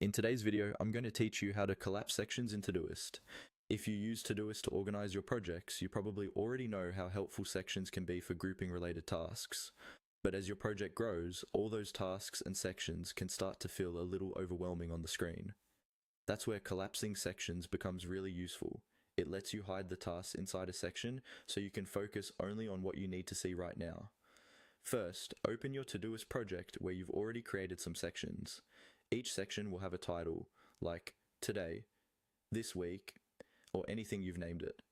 In today's video, I'm going to teach you how to collapse sections in Todoist. If you use Todoist to organize your projects, you probably already know how helpful sections can be for grouping related tasks. But as your project grows, all those tasks and sections can start to feel a little overwhelming on the screen. That's where collapsing sections becomes really useful. It lets you hide the tasks inside a section so you can focus only on what you need to see right now. First, open your Todoist project where you've already created some sections. Each section will have a title, like Today, This Week, or anything you've named it.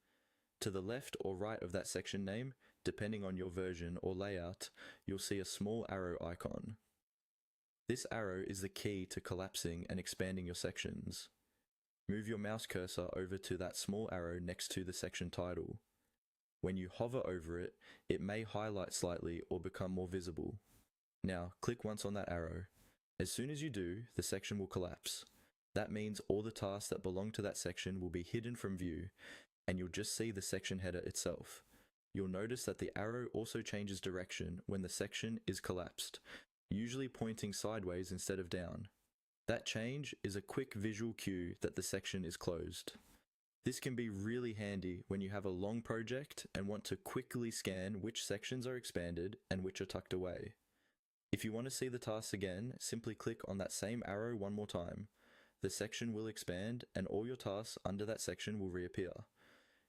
To the left or right of that section name, depending on your version or layout, you'll see a small arrow icon. This arrow is the key to collapsing and expanding your sections. Move your mouse cursor over to that small arrow next to the section title. When you hover over it, it may highlight slightly or become more visible. Now, click once on that arrow. As soon as you do, the section will collapse. That means all the tasks that belong to that section will be hidden from view, and you'll just see the section header itself. You'll notice that the arrow also changes direction when the section is collapsed, usually pointing sideways instead of down. That change is a quick visual cue that the section is closed. This can be really handy when you have a long project and want to quickly scan which sections are expanded and which are tucked away. If you want to see the tasks again, simply click on that same arrow one more time. The section will expand and all your tasks under that section will reappear.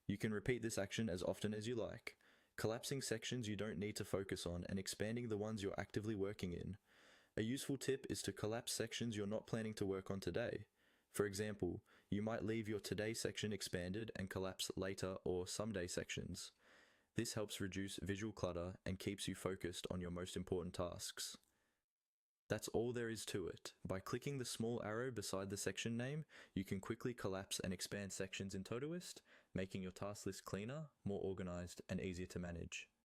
You can repeat this action as often as you like, collapsing sections you don't need to focus on and expanding the ones you're actively working in. A useful tip is to collapse sections you're not planning to work on today. For example, you might leave your Today section expanded and collapse Later or Someday sections. This helps reduce visual clutter and keeps you focused on your most important tasks. That's all there is to it. By clicking the small arrow beside the section name, you can quickly collapse and expand sections in Todoist, making your task list cleaner, more organized, and easier to manage.